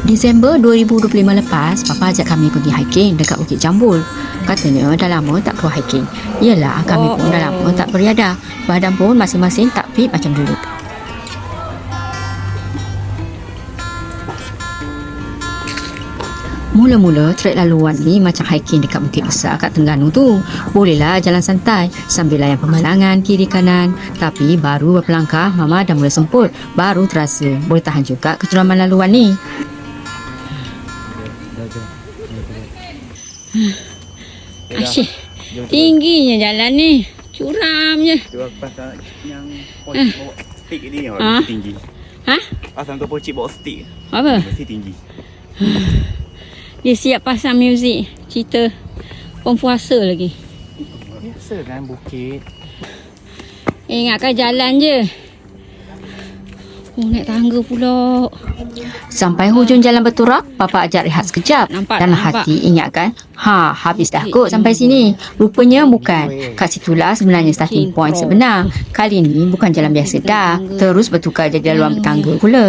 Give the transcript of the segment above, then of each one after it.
Disember 2025 lepas, Papa ajak kami pergi hiking dekat Bukit Jambul. Katanya dah lama tak keluar hiking. Yelah, kami pun dah lama tak beriadah. Badan pun masing-masing tak fit macam dulu. Mula-mula trek laluan ni macam hiking dekat Bukit Besar kat Terengganu tu. Bolehlah jalan santai sambil layan pemandangan kiri kanan. Tapi baru beberapa langkah Mama dah mula semput. Baru terasa boleh tahan juga kecuraman laluan ni. Asyik. Tingginya jalan ni. Curamnya. Dia pasal yang pocik bawa stick ni yang tinggi. Ha? Pasal tu pocik bawa stick. Apa? Mesti tinggi. Dia siap pasang muzik. Cerita puasa lagi. Biasa kan bukit. Ingatkan jalan je. Naik tangga pula. Sampai hujung jalan berturak, Papa ajak rehat sekejap. Dalam Nampak. hati ingatkan, habis dah kot sampai sini. Rupanya bukan. Kat situlah sebenarnya starting point sebenar. Kali ni bukan jalan biasa dah. Terus bertukar jadi laluan bertangga pula.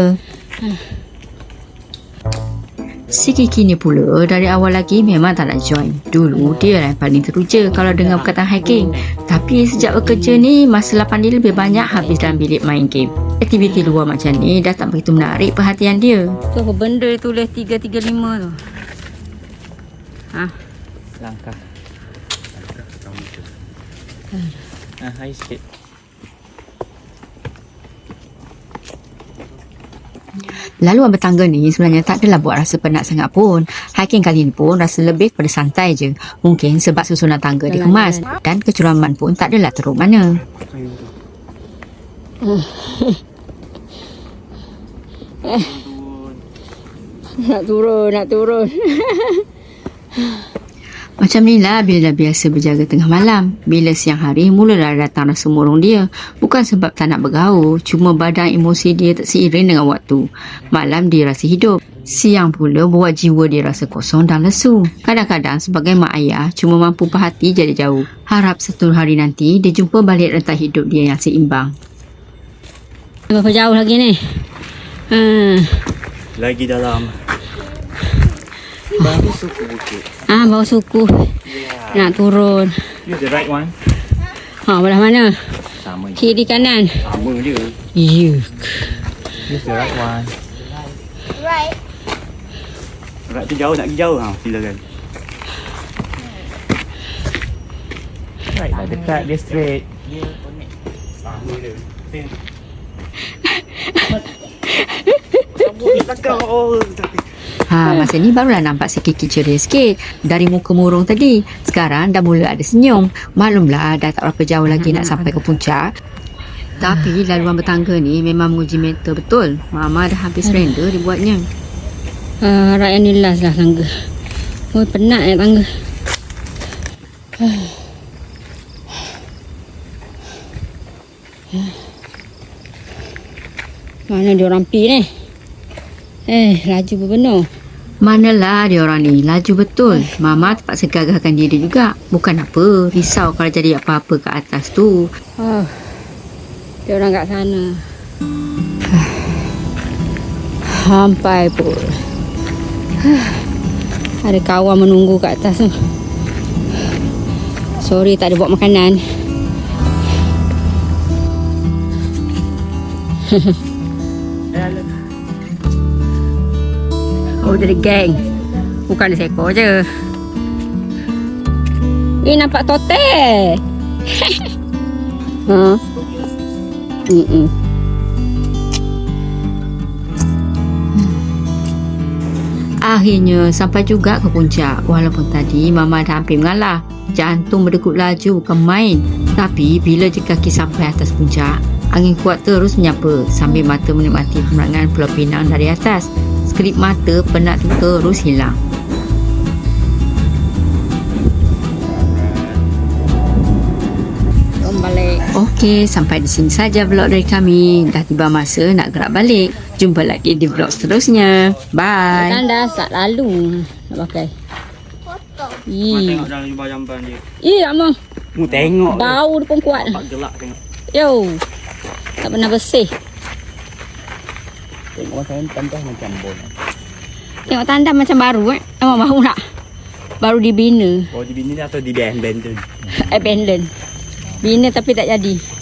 Si Kiki ni pula dari awal lagi memang tak nak join. Dulu dia yang paling teruja kalau dengar perkataan hiking. Tapi sejak bekerja ni, masa lapan dia lebih banyak habis dalam bilik main game. Aktiviti luar macam ni dah tak begitu menarik perhatian dia. Tu apa benda tulis 335 tu? Langkah. Hai sikit. Laluan bertangga ni sebenarnya tak adalah buat rasa penat sangat pun. Hiking kali ni pun rasa lebih pada santai je. Mungkin sebab susunan tangga dikemas dan kecuraman pun tak adalah teruk mana. Nak turun. Macam ni lah bila dah biasa berjaga tengah malam. Bila siang hari mulalah datang rasa murung dia. Bukan sebab tak nak bergaul, cuma badan emosi dia tak seiring dengan waktu. Malam dia rasa hidup. Siang pula buat jiwa dia rasa kosong dan lesu. Kadang-kadang sebagai mak ayah cuma mampu perhati jadi jauh. Harap satu hari nanti dia jumpa balik rentan hidup dia yang seimbang. Berapa jauh lagi ni? Lagi dalam. Baru suku bukit. Bawah suku. Nak turun. You the right one. Belah mana? Sama je. Kiri kanan. Sama dia. You. You the right one. Right. Right tu jauh, nak pergi jauh. Silakan. Right lah, dekat dia straight. Dia connect. Sama dia. Masa ni barulah nampak si Kiki ceria sikit. Dari muka murung tadi, sekarang dah mula ada senyum. Maklumlah dah tak berapa jauh lagi nak sampai ke puncak. Tapi laluan bertangga ni memang menguji mental betul. Mama dah habis render dibuatnya. Rakyat ni last lah tangga. Penat tangga. Mana dia orang pi ni? Laju berbenar. Manalah dia orang ni, laju betul. Mama terpaksa gagahkan diri juga. Bukan apa, risau kalau jadi apa-apa kat atas tu. Dia orang kat sana. Sampai pun. Ada kawan menunggu kat atas tu. Sorry tak ada bawa makanan. Dari geng. Bukan seekor je. Nampak totel. Akhirnya sampai juga ke puncak. Walaupun tadi Mama dah hampir mengalah. Jantung berdegup laju bukan main. Tapi bila je kaki sampai atas puncak, angin kuat terus menyapa sambil mata menikmati pemandangan Pulau Pinang dari atas. Sekelip mata penat tu terus hilang. Balik. Okey, sampai di sini saja vlog dari kami. Dah tiba masa nak gerak balik. Jumpa lagi di vlog seterusnya. Bye. Tanda tak lalu nak pakai. Tengok dalam jamban dia. Amang. Mu tengok. Bau dia pun kuat. Nampak gelak tengok. Yo. Tak pernah bersih. Tengok saya tanda macam bon. Tengok tanda macam baru Awak baru nak. Baru dibina. Oh, dibina atau di band tu? Abandon. Bina tapi tak jadi.